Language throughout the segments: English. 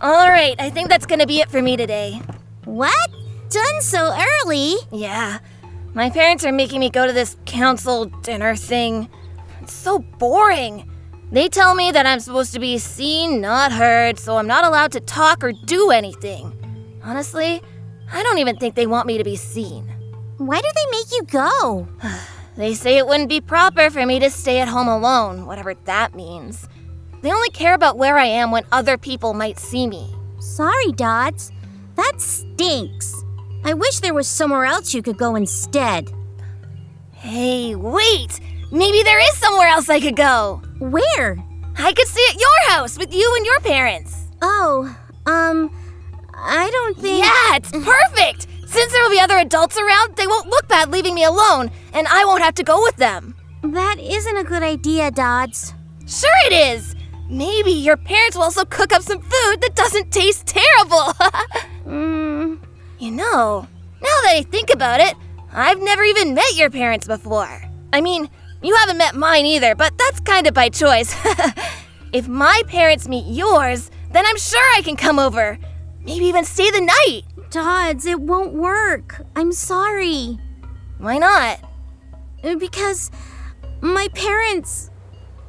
Alright, I think that's gonna be it for me today. What? Done so early? Yeah. My parents are making me go to this council dinner thing. It's so boring. They tell me that I'm supposed to be seen, not heard, so I'm not allowed to talk or do anything. Honestly, I don't even think they want me to be seen. Why do they make you go? They say it wouldn't be proper for me to stay at home alone, whatever that means. They only care about where I am when other people might see me. Sorry, Dodds. That stinks. I wish there was somewhere else you could go instead. Hey, wait! Maybe there is somewhere else I could go. Where? I could stay at your house with you and your parents. Oh, I don't think... Yeah, it's perfect! Since there will be other adults around, they won't look bad leaving me alone, and I won't have to go with them. That isn't a good idea, Dodds. Sure it is! Maybe your parents will also cook up some food that doesn't taste terrible. You know, now that I think about it, I've never even met your parents before. I mean, you haven't met mine either, but that's kind of by choice. If my parents meet yours, then I'm sure I can come over. Maybe even stay the night. Dodds, it won't work. I'm sorry. Why not? Because my parents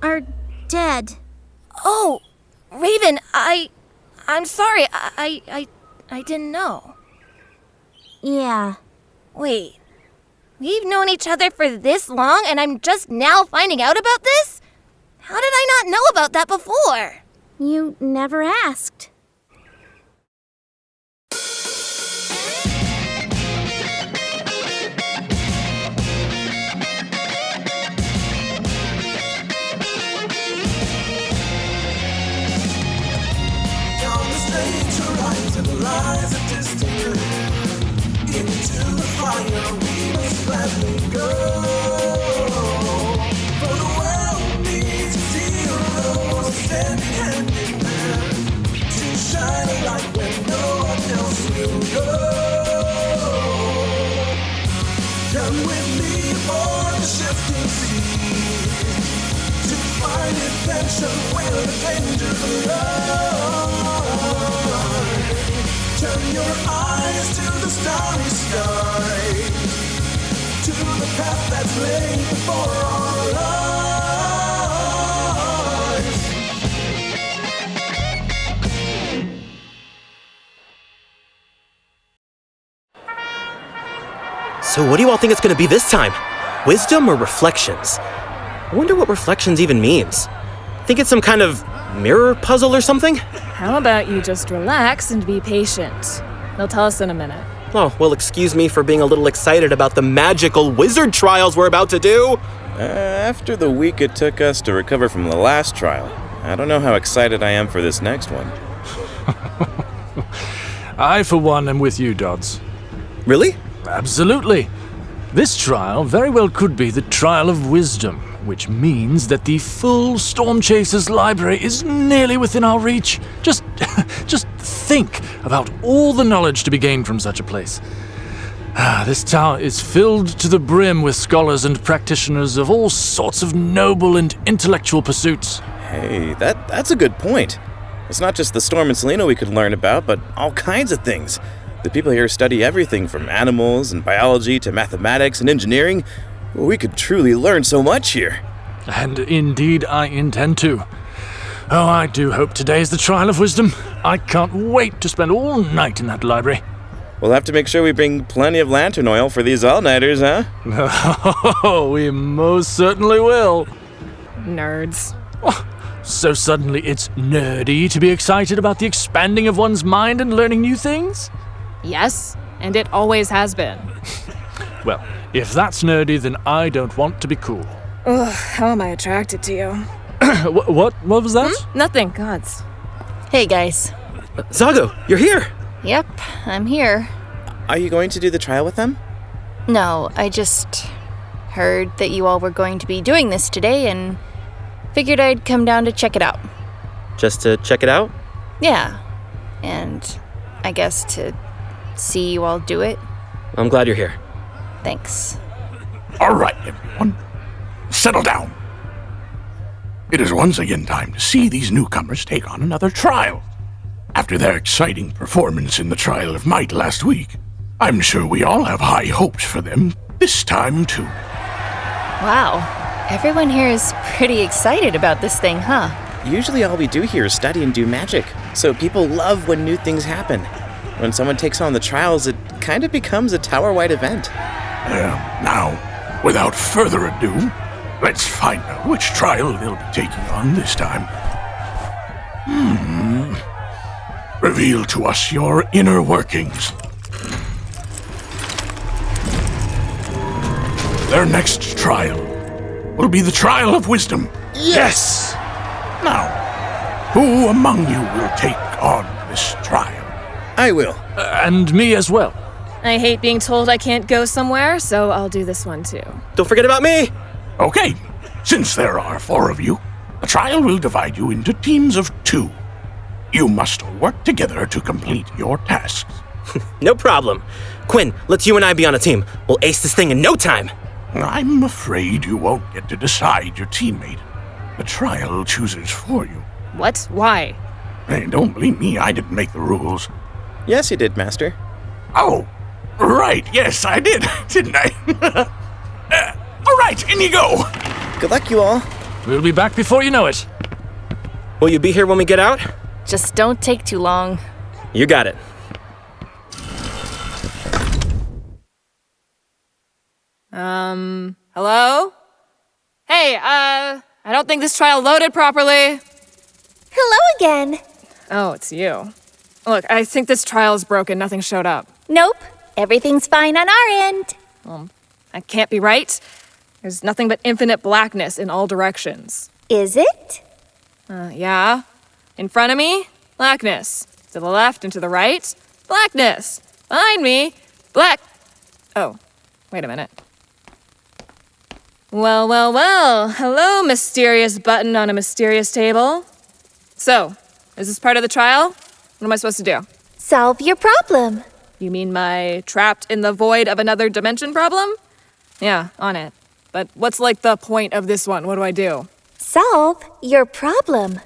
are dead. Oh, Raven, I'm sorry. I didn't know. Yeah. Wait, we've known each other for this long and I'm just now finding out about this? How did I not know about that before? You never asked. Lies a distant into the fire we must gladly go. For the world needs heroes standing hand in hand to shine a light when no one else will go. Come with me aboard the shifting sea to find adventure where the danger lies. Turn your eyes to the starry sky, to the path that's laid before our lives. So what do you all think it's going to be this time? Wisdom or reflections? I wonder what reflections even means. Think it's some kind of mirror puzzle or something? How about you just relax and be patient? They'll tell us in a minute. Oh, well, excuse me for being a little excited about the magical wizard trials we're about to do. After the week it took us to recover from the last trial, I don't know how excited I am for this next one. I, for one, am with you, Dodds. Really? Absolutely. This trial very well could be the trial of wisdom, which means that the full Storm Chasers library is nearly within our reach. Just think about all the knowledge to be gained from such a place. This tower is filled to the brim with scholars and practitioners of all sorts of noble and intellectual pursuits. Hey, that's a good point. It's not just the Storm and Selena we could learn about, but all kinds of things. The people here study everything from animals and biology to mathematics and engineering. We could truly learn so much here. And indeed I intend to. Oh, I do hope today is the trial of wisdom. I can't wait to spend all night in that library. We'll have to make sure we bring plenty of lantern oil for these all-nighters, huh? Oh, we most certainly will. Nerds. Oh, so suddenly it's nerdy to be excited about the expanding of one's mind and learning new things? Yes, and it always has been. Well, if that's nerdy, then I don't want to be cool. Ugh, how am I attracted to you? What was that? Nothing, gods. Hey, guys. Zago, you're here! Yep, I'm here. Are you going to do the trial with them? No, I just heard that you all were going to be doing this today and figured I'd come down to check it out. Just to check it out? Yeah, and I guess to see you all do it. I'm glad you're here. Thanks. All right, everyone. Settle down. It is once again time to see these newcomers take on another trial. After their exciting performance in the Trial of Might last week, I'm sure we all have high hopes for them this time too. Wow, everyone here is pretty excited about this thing, huh? Usually all we do here is study and do magic, so people love when new things happen. When someone takes on the trials, it kind of becomes a tower-wide event. Now, without further ado, let's find out which trial they'll be taking on this time. Reveal to us your inner workings. Their next trial will be the Trial of Wisdom. Yes! Now, who among you will take on this trial? I will. And me as well. I hate being told I can't go somewhere, so I'll do this one too. Don't forget about me! Okay, since there are 4 of you, the trial will divide you into teams of 2. You must work together to complete your tasks. No problem. Quinn, let's you and I be on a team. We'll ace this thing in no time. I'm afraid you won't get to decide your teammate. The trial chooses for you. What? Why? Hey, don't blame me, I didn't make the rules. Yes, you did, Master. Oh, right, yes, I did, didn't I? All right, in you go. Good luck, you all. We'll be back before you know it. Will you be here when we get out? Just don't take too long. You got it. Hello? Hey, I don't think this trial loaded properly. Hello again. Oh, it's you. Look, I think this trial is broken. Nothing showed up. Nope, everything's fine on our end. That can't be right. There's nothing but infinite blackness in all directions. Is it? Yeah. In front of me, blackness. To the left and to the right, blackness. Behind me, black... Oh, wait a minute. Well, well, well. Hello, mysterious button on a mysterious table. So, is this part of the trial? What am I supposed to do? Solve your problem. You mean my trapped in the void of another dimension problem? Yeah, on it. But what's like the point of this one? What do I do? Solve your problem.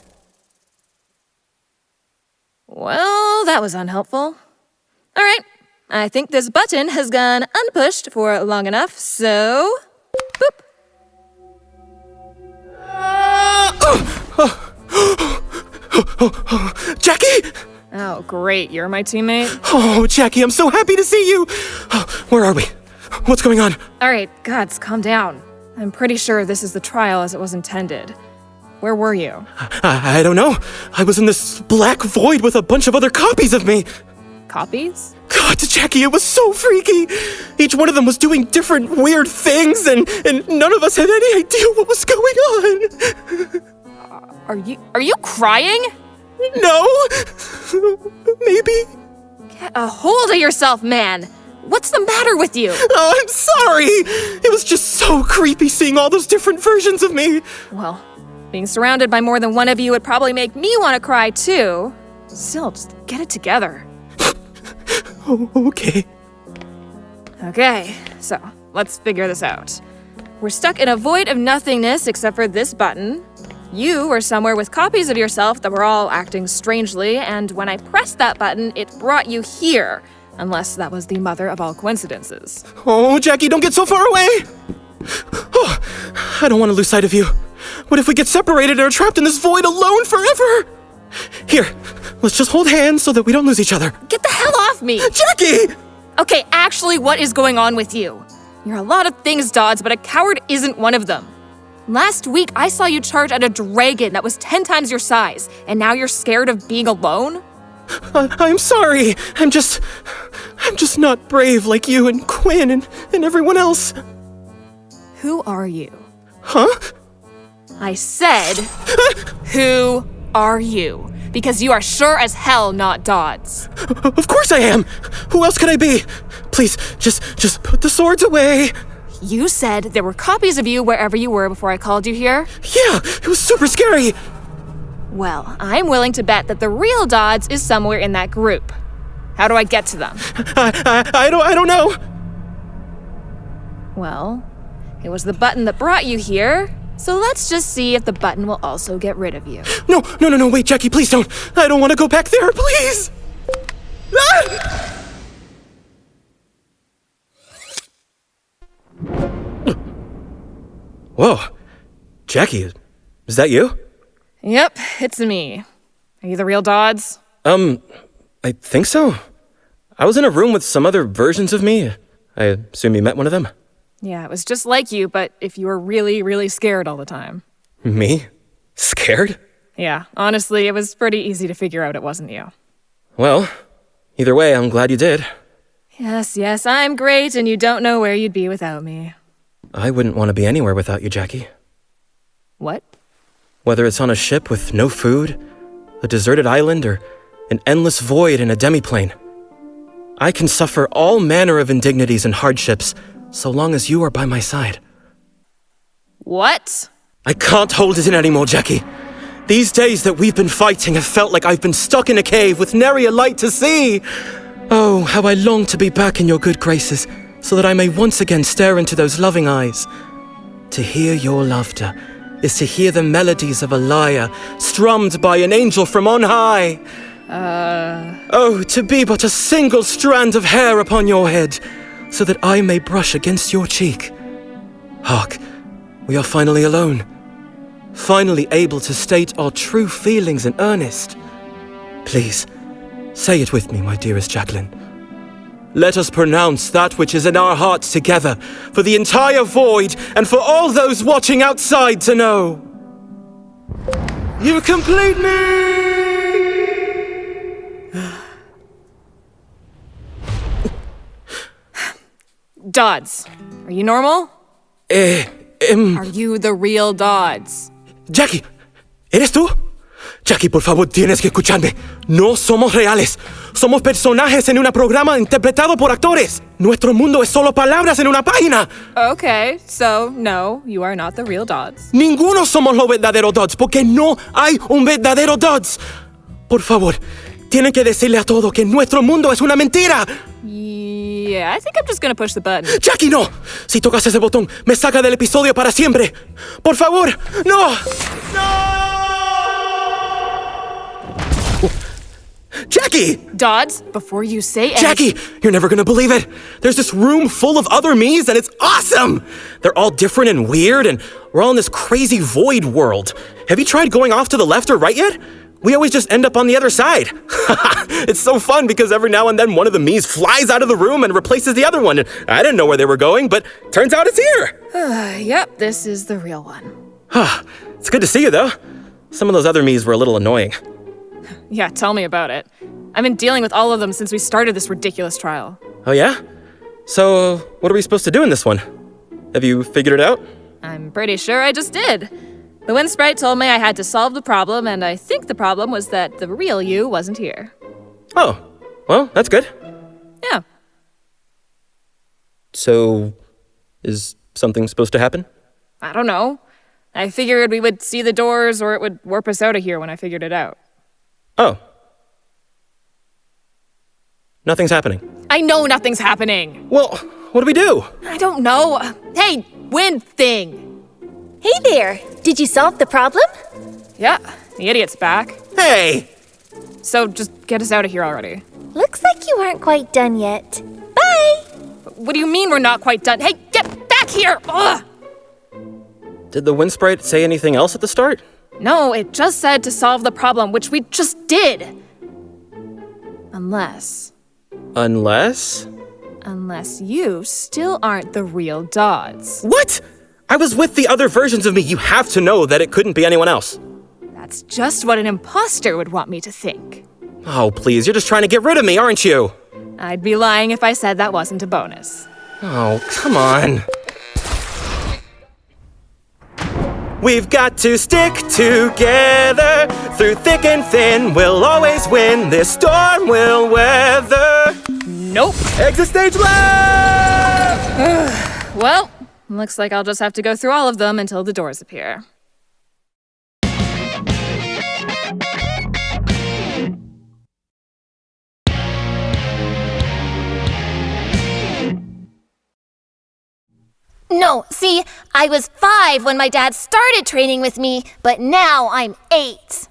Well, that was unhelpful. All right, I think this button has gone unpushed for long enough, so... Boop. Jackie! Oh, great, you're my teammate? Oh, Jackie, I'm so happy to see you! Where are we? What's going on? All right, gods, calm down. I'm pretty sure this is the trial as it was intended. Where were you? I don't know. I was in this black void with a bunch of other copies of me. Copies? God, Jackie, it was so freaky. Each one of them was doing different weird things, and none of us had any idea what was going on. Are you crying? No. Maybe. Get a hold of yourself, man. What's the matter with you? Oh, I'm sorry. It was just so creepy seeing all those different versions of me. Well, being surrounded by more than one of you would probably make me want to cry too. Still, just get it together. Oh, okay. Okay, so let's figure this out. We're stuck in a void of nothingness except for this button. You were somewhere with copies of yourself that were all acting strangely, and when I pressed that button, it brought you here. Unless that was the mother of all coincidences. Oh, Jackie, don't get so far away. Oh, I don't want to lose sight of you. What if we get separated and are trapped in this void alone forever? Here, let's just hold hands so that we don't lose each other. Get the hell off me! Jackie! Okay, actually, what is going on with you? You're a lot of things, Dodds, but a coward isn't one of them. Last week, I saw you charge at a dragon that was 10 times your size, and now you're scared of being alone? I'm sorry. I'm just not brave like you and Quinn and everyone else. Who are you? Huh? I said, who are you? Because you are sure as hell not Dodds. Of course I am. Who else could I be? Please, just put the swords away. You said there were copies of you wherever you were before I called you here? Yeah, it was super scary. Well, I'm willing to bet that the real Dodds is somewhere in that group. How do I get to them? I don't know. Well, it was the button that brought you here, So let's just see if the button will also get rid of you. No, wait, Jackie, please don't. I don't want to go back there, please. Ah! Whoa. Jackie, is that you? Yep, it's me. Are you the real Dodds? I think so. I was in a room with some other versions of me. I assume you met one of them? Yeah, it was just like you, but if you were really, really scared all the time. Me? Scared? Yeah, honestly, it was pretty easy to figure out it wasn't you. Well, either way, I'm glad you did. Yes, I'm great, and you don't know where you'd be without me. I wouldn't want to be anywhere without you, Jackie. What? Whether it's on a ship with no food, a deserted island, or an endless void in a demiplane. I can suffer all manner of indignities and hardships, so long as you are by my side. What? I can't hold it in anymore, Jackie. These days that we've been fighting have felt like I've been stuck in a cave with nary a light to see. Oh, how I long to be back in your good graces, so that I may once again stare into those loving eyes. To hear your laughter is to hear the melodies of a lyre strummed by an angel from on high. Oh, to be but a single strand of hair upon your head, so that I may brush against your cheek. Hark, we are finally alone. Finally able to state our true feelings in earnest. Please, say it with me, my dearest Jacqueline. Let us pronounce that which is in our hearts together, for the entire void, and for all those watching outside to know. You complete me! Dodds, are you normal? Are you the real Dodds? Jackie, ¿eres tú? Jackie, por favor, tienes que escucharme. No somos reales. Somos personajes en un programa interpretado por actores. Nuestro mundo es solo palabras en una página. Okay, so no, you are not the real Dodds. Ninguno somos los verdaderos Dodds, porque no hay un verdadero Dodds. Por favor, tienen que decirle a todos que nuestro mundo es una mentira. Yeah, I think I'm just gonna push the button. Jackie, no. Si tocas ese botón, me saca del episodio para siempre. Por favor, no. No. Jackie! Dodds, before you say anything... Jackie, you're never gonna believe it. There's this room full of other me's and it's awesome! They're all different and weird and we're all in this crazy void world. Have you tried going off to the left or right yet? We always just end up on the other side. It's so fun because every now and then one of the me's flies out of the room and replaces the other one. I didn't know where they were going, but turns out it's here. Yep, this is the real one. It's good to see you though. Some of those other me's were a little annoying. Yeah, tell me about it. I've been dealing with all of them since we started this ridiculous trial. Oh yeah? So, what are we supposed to do in this one? Have you figured it out? I'm pretty sure I just did. The wind sprite told me I had to solve the problem, and I think the problem was that the real you wasn't here. Oh, well, that's good. Yeah. So, is something supposed to happen? I don't know. I figured we would see the doors or it would warp us out of here when I figured it out. Oh. Nothing's happening. I know nothing's happening. Well, what do we do? I don't know. Hey, wind thing. Hey there! Did you solve the problem? Yeah, the idiot's back. Hey! So just get us out of here already. Looks like you aren't quite done yet. Bye! What do you mean we're not quite done? Hey, get back here! Ugh! Did the wind sprite say anything else at the start? No, it just said to solve the problem, which we just did. Unless you still aren't the real Dodds. What? I was with the other versions of me. You have to know that it couldn't be anyone else. That's just what an imposter would want me to think. Oh, please, you're just trying to get rid of me, aren't you? I'd be lying if I said that wasn't a bonus. Oh, come on. We've got to stick together. Through thick and thin, we'll always win. This storm will weather. Nope. Exit stage left! Well, looks like I'll just have to go through all of them until the doors appear. No, see, I was 5 when my dad started training with me, but now I'm 8.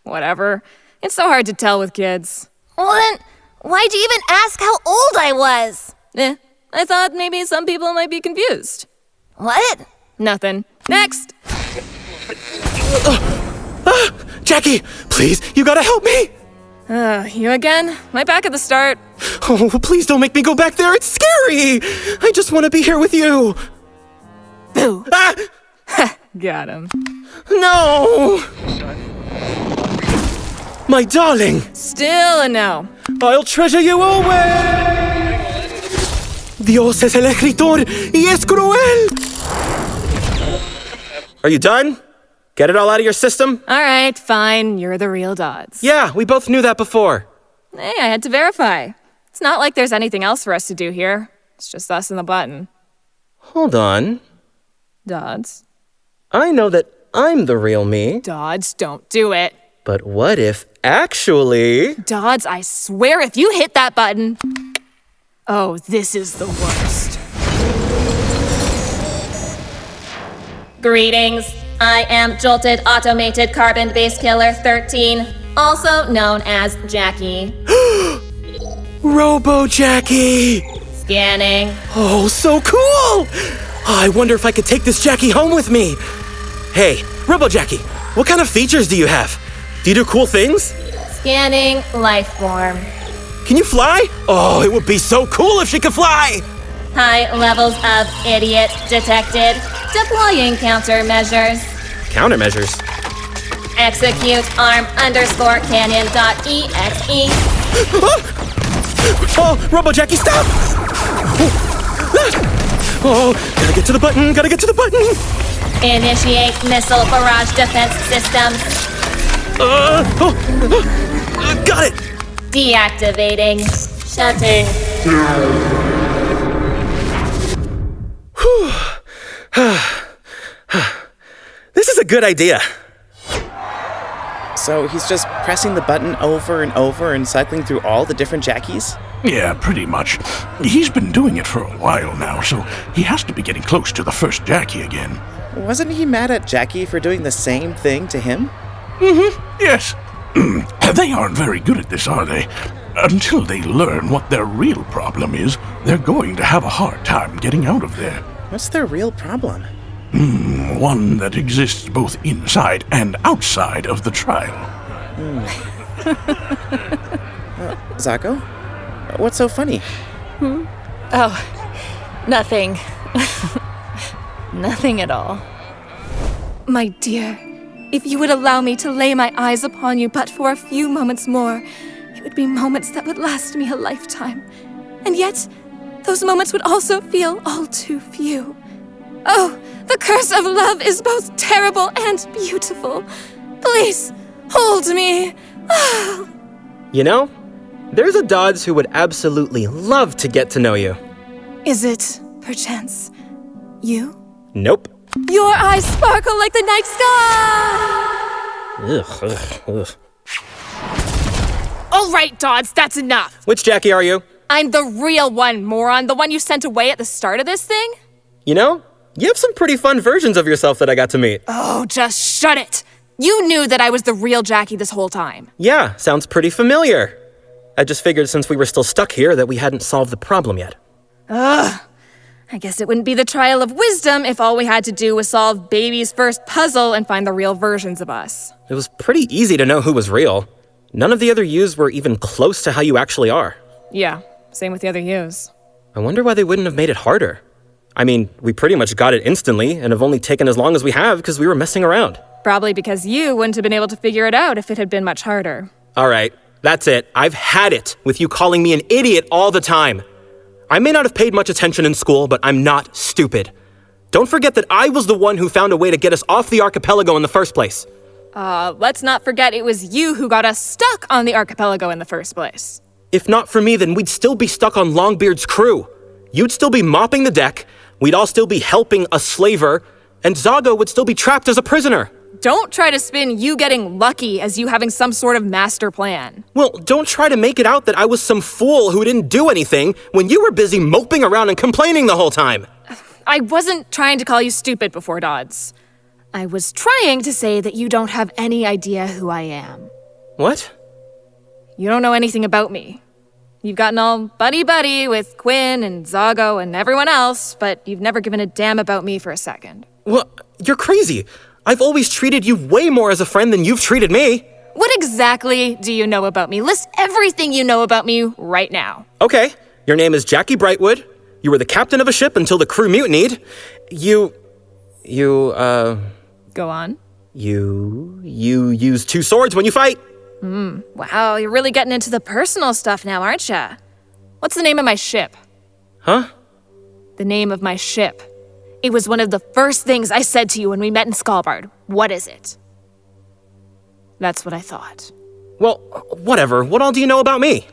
Whatever. It's so hard to tell with kids. Well then, why'd you even ask how old I was? I thought maybe some people might be confused. What? Nothing. Next! Jackie, please, you gotta help me! You again? Right back at the start. Oh, please don't make me go back there. It's scary. I just want to be here with you. Boo. Ah! Got him. No! My darling. Still a no. I'll treasure you always. Dios es el escritor y es cruel. Are you done? Get it all out of your system? All right, fine. You're the real Dodds. Yeah, we both knew that before. Hey, I had to verify. It's not like there's anything else for us to do here. It's just us and the button. Hold on. Dodds. I know that I'm the real me. Dodds, don't do it. But what if actually... Dodds, I swear if you hit that button... Oh, this is the worst. Greetings. I am Jolted Automated Carbon-Based Killer 13, also known as Jackie. Robo-Jackie! Scanning. Oh, so cool! I wonder if I could take this Jackie home with me. Hey, Robo-Jackie, what kind of features do you have? Do you do cool things? Scanning life form. Can you fly? Oh, it would be so cool if she could fly! High levels of idiot detected. Deploying countermeasures. Countermeasures? Execute arm_canyon.exe. Oh, Robo-Jackie, stop! Oh, gotta get to the button, Initiate missile barrage defense systems. Got it! Deactivating. Shutting. This is a good idea. So he's just pressing the button over and over and cycling through all the different Jackies? Yeah, pretty much. He's been doing it for a while now, so he has to be getting close to the first Jackie again. Wasn't he mad at Jackie for doing the same thing to him? Yes. They aren't very good at this, are they? Until they learn what their real problem is, they're going to have a hard time getting out of there. What's their real problem? One that exists both inside and outside of the trial. Zago? What's so funny? Oh, nothing. Nothing at all. My dear, if you would allow me to lay my eyes upon you but for a few moments more, it would be moments that would last me a lifetime. And yet, those moments would also feel all too few. Oh, the curse of love is both terrible and beautiful. Please, hold me. You know, there's a Dodds who would absolutely love to get to know you. Is it, perchance, you? Nope. Your eyes sparkle like the night sky! All right, Dodds, that's enough. Which Jackie are you? I'm the real one, moron. The one you sent away at the start of this thing? You know, you have some pretty fun versions of yourself that I got to meet. Oh, just shut it. You knew that I was the real Jackie this whole time. Yeah, sounds pretty familiar. I just figured since we were still stuck here that we hadn't solved the problem yet. Ugh. I guess it wouldn't be the trial of wisdom if all we had to do was solve baby's first puzzle and find the real versions of us. It was pretty easy to know who was real. None of the other yous were even close to how you actually are. Yeah, same with the other yous. I wonder why they wouldn't have made it harder. I mean, we pretty much got it instantly and have only taken as long as we have because we were messing around. Probably because you wouldn't have been able to figure it out if it had been much harder. All right, that's it. I've had it with you calling me an idiot all the time. I may not have paid much attention in school, but I'm not stupid. Don't forget that I was the one who found a way to get us off the archipelago in the first place. Let's not forget it was you who got us stuck on the archipelago in the first place. If not for me, then we'd still be stuck on Longbeard's crew. You'd still be mopping the deck, we'd all still be helping a slaver, and Zago would still be trapped as a prisoner. Don't try to spin you getting lucky as you having some sort of master plan. Well, don't try to make it out that I was some fool who didn't do anything when you were busy moping around and complaining the whole time. I wasn't trying to call you stupid before, Dodds. I was trying to say that you don't have any idea who I am. What? You don't know anything about me. You've gotten all buddy-buddy with Quinn and Zago and everyone else, but you've never given a damn about me for a second. Well, you're crazy. I've always treated you way more as a friend than you've treated me. What exactly do you know about me? List everything you know about me right now. Okay, your name is Jackie Brightwood. You were the captain of a ship until the crew mutinied. You Go on. You use 2 swords when you fight. Wow, you're really getting into the personal stuff now, aren't ya? What's the name of my ship? Huh? The name of my ship. It was one of the first things I said to you when we met in Svalbard. What is it? That's what I thought. Well, whatever. What all do you know about me?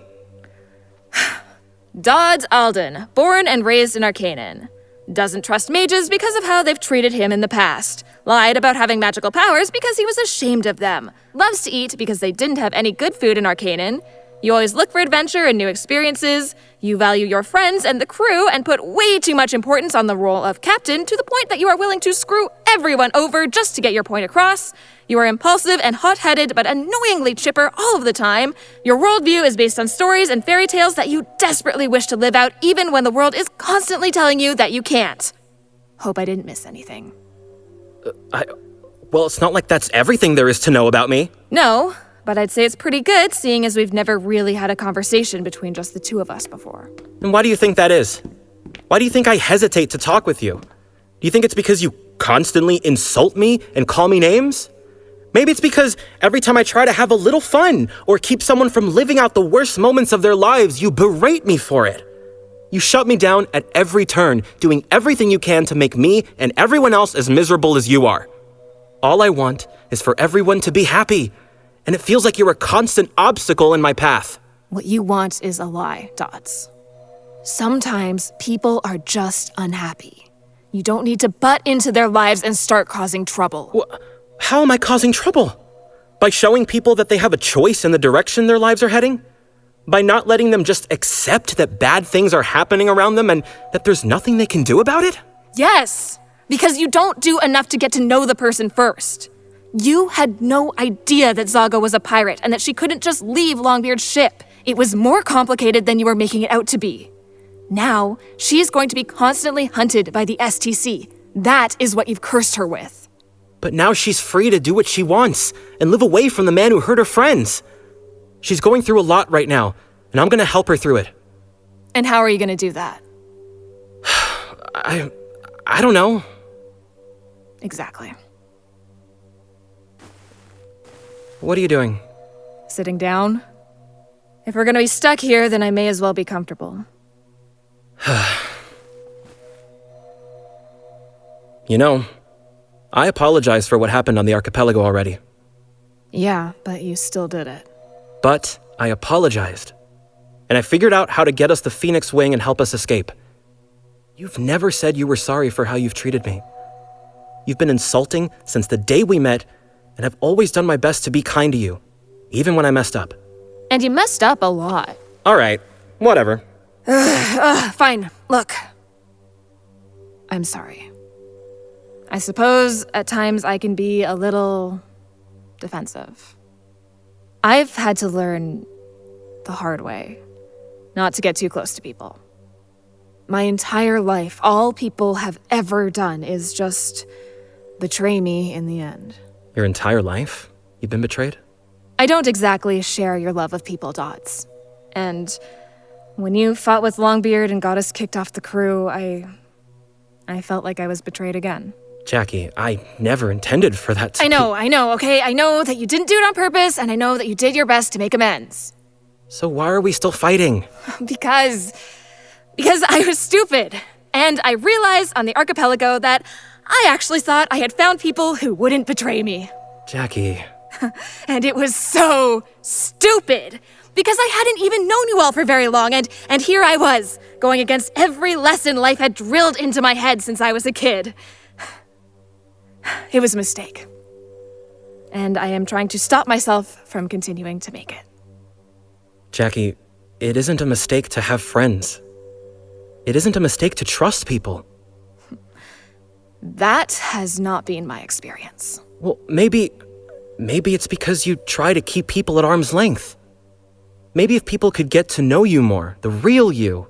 Dodds Alden, born and raised in Arcanon. Doesn't trust mages because of how they've treated him in the past. Lied about having magical powers because he was ashamed of them. Loves to eat because they didn't have any good food in Arcanon. You always look for adventure and new experiences. You value your friends and the crew and put way too much importance on the role of captain to the point that you are willing to screw everyone over just to get your point across. You are impulsive and hot-headed but annoyingly chipper all of the time. Your worldview is based on stories and fairy tales that you desperately wish to live out even when the world is constantly telling you that you can't. Hope I didn't miss anything. Well, it's not like that's everything there is to know about me. No, but I'd say it's pretty good, seeing as we've never really had a conversation between just the two of us before. And why do you think that is? Why do you think I hesitate to talk with you? Do you think it's because you constantly insult me and call me names? Maybe it's because every time I try to have a little fun or keep someone from living out the worst moments of their lives, you berate me for it. You shut me down at every turn, doing everything you can to make me and everyone else as miserable as you are. All I want is for everyone to be happy, and it feels like you're a constant obstacle in my path. What you want is a lie, Dodds. Sometimes people are just unhappy. You don't need to butt into their lives and start causing trouble. How am I causing trouble? By showing people that they have a choice in the direction their lives are heading? By not letting them just accept that bad things are happening around them and that there's nothing they can do about it? Yes, because you don't do enough to get to know the person first. You had no idea that Zago was a pirate and that she couldn't just leave Longbeard's ship. It was more complicated than you were making it out to be. Now, she's going to be constantly hunted by the STC. That is what you've cursed her with. But now she's free to do what she wants and live away from the man who hurt her friends. She's going through a lot right now, and I'm gonna help her through it. And how are you gonna do that? I don't know. Exactly. What are you doing? Sitting down? If we're gonna be stuck here, then I may as well be comfortable. You know, I apologize for what happened on the archipelago already. Yeah, but you still did it. But I apologized. And I figured out how to get us the Phoenix Wing and help us escape. You've never said you were sorry for how you've treated me. You've been insulting since the day we met, and I've always done my best to be kind to you, even when I messed up. And you messed up a lot. All right, whatever. Fine, look. I'm sorry. I suppose at times I can be a little defensive. I've had to learn the hard way, not to get too close to people. My entire life, all people have ever done is just betray me in the end. Your entire life? You've been betrayed? I don't exactly share your love of people, Dodds. And when you fought with Longbeard and got us kicked off the crew, I felt like I was betrayed again. Jackie, I never intended for that to I know, okay? I know that you didn't do it on purpose, and I know that you did your best to make amends. So why are we still fighting? Because I was stupid. And I realized on the archipelago that I actually thought I had found people who wouldn't betray me. Jackie. And it was so stupid. Because I hadn't even known you all for very long, and here I was, going against every lesson life had drilled into my head since I was a kid. It was a mistake. And I am trying to stop myself from continuing to make it. Jackie, it isn't a mistake to have friends. It isn't a mistake to trust people. That has not been my experience. Well, maybe it's because you try to keep people at arm's length. Maybe if people could get to know you more, the real you,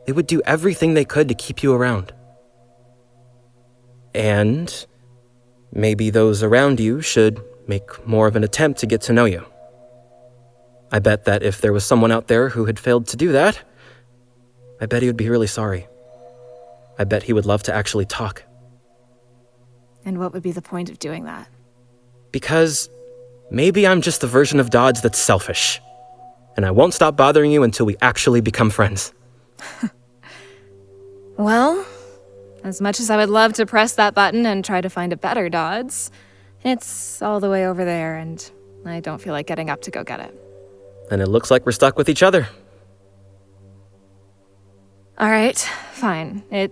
they would do everything they could to keep you around. And maybe those around you should make more of an attempt to get to know you. I bet that if there was someone out there who had failed to do that, I bet he would be really sorry. I bet he would love to actually talk. And what would be the point of doing that? Because maybe I'm just the version of Dodds that's selfish. And I won't stop bothering you until we actually become friends. Well, as much as I would love to press that button and try to find a better Dodds, it's all the way over there, and I don't feel like getting up to go get it. And it looks like we're stuck with each other. All right, fine. It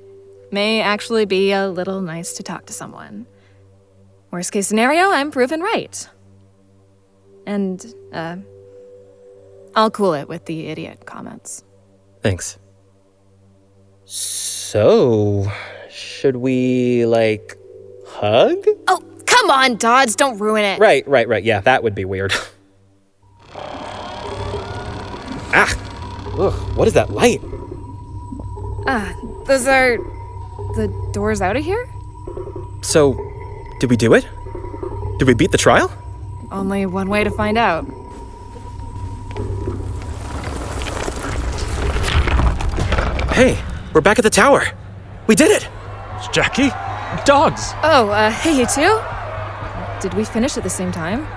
may actually be a little nice to talk to someone. Worst case scenario, I'm proven right. And, I'll cool it with the idiot comments. Thanks. So, should we, hug? Oh, come on, Dodds, don't ruin it. Right. Yeah, that would be weird. Ugh, what is that light? Those are the doors out of here? So, did we do it? Did we beat the trial? Only one way to find out. Hey, we're back at the tower. We did it! It's Jackie? Dodds! Oh, hey, you two? Did we finish at the same time?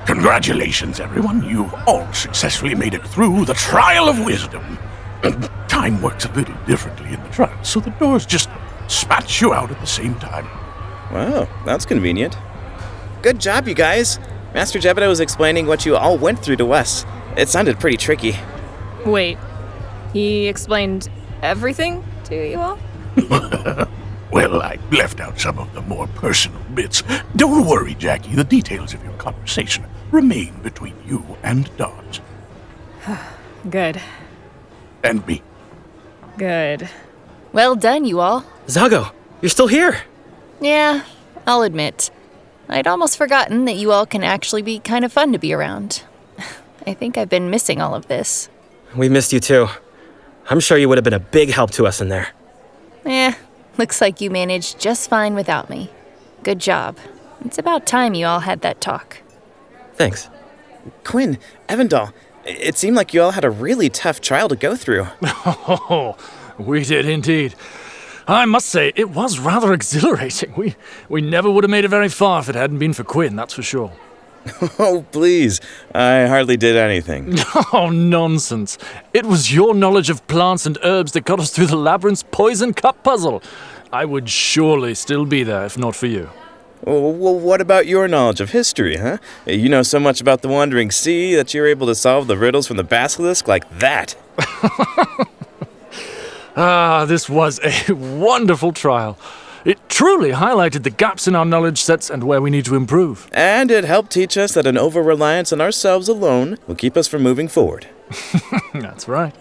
Congratulations, everyone. You all successfully made it through the Trial of Wisdom. Time works a little differently in the trial, so the doors just spat you out at the same time. Wow, that's convenient. Good job, you guys. Master Jebedo was explaining what you all went through to us. It sounded pretty tricky. Wait, he explained everything to you all? Well, I left out some of the more personal bits. Don't worry, Jackie. The details of your conversation remain between you and Dodds. Good. And me. Good. Well done, you all. Zago, you're still here. Yeah, I'll admit. I'd almost forgotten that you all can actually be kind of fun to be around. I think I've been missing all of this. We missed you too. I'm sure you would have been a big help to us in there. Looks like you managed just fine without me. Good job. It's about time you all had that talk. Thanks. Quinn, Evindall, it seemed like you all had a really tough trial to go through. Oh, we did indeed. I must say, it was rather exhilarating. We never would have made it very far if it hadn't been for Quinn, that's for sure. Oh, please. I hardly did anything. Oh, nonsense. It was your knowledge of plants and herbs that got us through the labyrinth's poison cup puzzle. I would surely still be there if not for you. Well, what about your knowledge of history, huh? You know so much about the Wandering Sea that you're able to solve the riddles from the basilisk like that. This was a wonderful trial. It truly highlighted the gaps in our knowledge sets and where we need to improve. And it helped teach us that an over-reliance on ourselves alone will keep us from moving forward. That's right.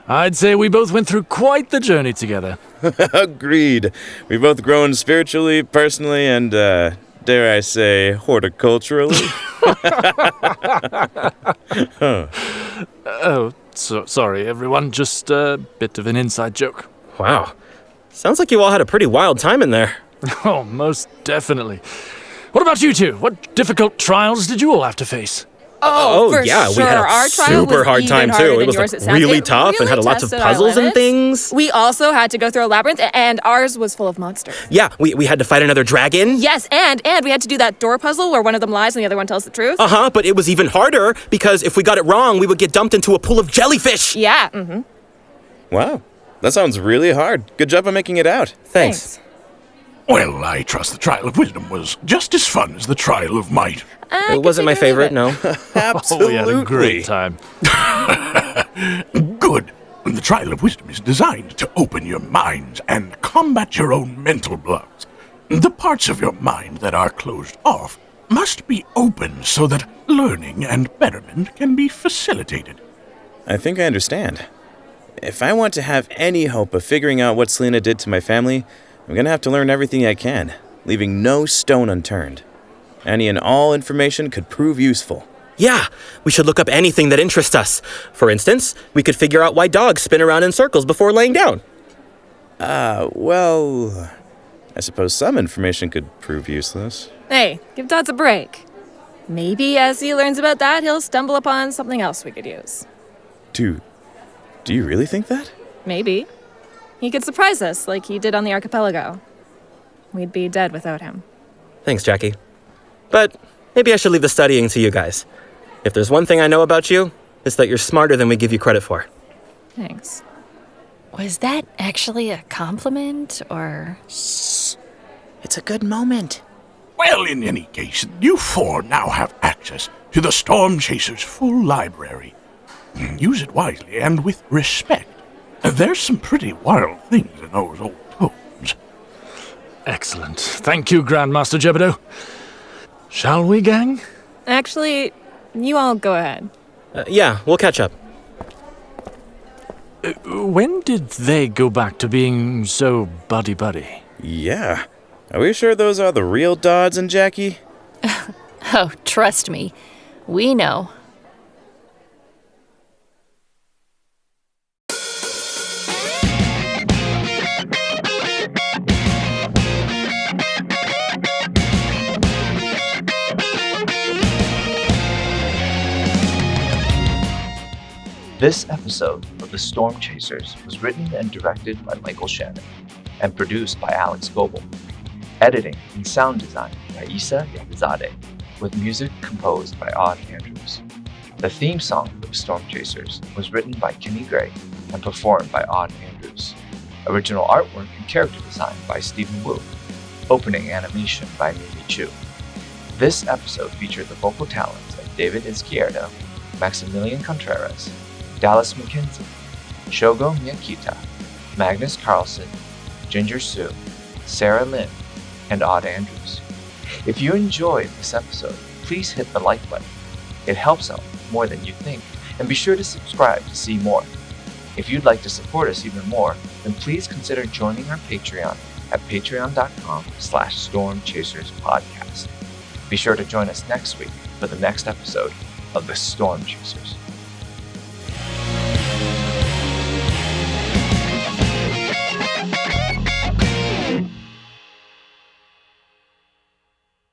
I'd say we both went through quite the journey together. Agreed. We've both grown spiritually, personally, and, dare I say, horticulturally. Sorry, everyone. Just a bit of an inside joke. Wow. Sounds like you all had a pretty wild time in there. Oh, most definitely. What about you two? What difficult trials did you all have to face? For yeah, sure. we had a Our trial super was hard even time harder too. than It was yours, like it sounds. really It tough and really had lots of tested our puzzles and limits. things. We also had to go through a labyrinth, and ours was full of monsters. Yeah, we had to fight another dragon. Yes, and we had to do that door puzzle where one of them lies and the other one tells the truth. But it was even harder because if we got it wrong, we would get dumped into a pool of jellyfish. Yeah. Wow, that sounds really hard. Good job on making it out. Thanks. Well, I trust the Trial of Wisdom was just as fun as the Trial of Might. It wasn't my favorite, no. Absolutely. We had a great time. Good. The Trial of Wisdom is designed to open your minds and combat your own mental blocks. The parts of your mind that are closed off must be open so that learning and betterment can be facilitated. I think I understand. If I want to have any hope of figuring out what Selena did to my family, I'm gonna have to learn everything I can, leaving no stone unturned. Any and all information could prove useful. Yeah, we should look up anything that interests us. For instance, we could figure out why dogs spin around in circles before laying down. Well, I suppose some information could prove useless. Hey, give Dodds a break. Maybe as he learns about that, he'll stumble upon something else we could use. Do you really think that? Maybe. He could surprise us like he did on the archipelago. We'd be dead without him. Thanks, Jackie. But maybe I should leave the studying to you guys. If there's one thing I know about you, it's that you're smarter than we give you credit for. Thanks. Was that actually a compliment, or...? Shh. It's a good moment. Well, in any case, you four now have access to the Storm Chasers' full library. Use it wisely and with respect. There's some pretty wild things in those old tomes. Excellent. Thank you, Grandmaster Jebedo. Shall we, gang? Actually, you all go ahead. Yeah, we'll catch up. When did they go back to being so buddy-buddy? Yeah. Are we sure those are the real Dodds and Jackie? Oh, trust me. We know. This episode of The Storm Chasers was written and directed by Michael Shannon and produced by Alex Goebel. Editing and sound design by Eisa Yazdizadeh, with music composed by Aud Andrews. The theme song for The Storm Chasers was written by Kenny Gray and performed by Aud Andrews. Original artwork and character design by Stephen Wu. Opening animation by Mimi Chu. This episode featured the vocal talents of David Izquierdo, Maximillian Contreras, Dallis Mackenzie, Shogo Miyakita, Magnus Carlssen, Ginger Sue, Sarah Lynn, and Aud Andrews. If you enjoyed this episode, please hit the like button. It helps out more than you think, and be sure to subscribe to see more. If you'd like to support us even more, then please consider joining our Patreon at patreon.com/stormchaserspodcast. Be sure to join us next week for the next episode of The Storm Chasers.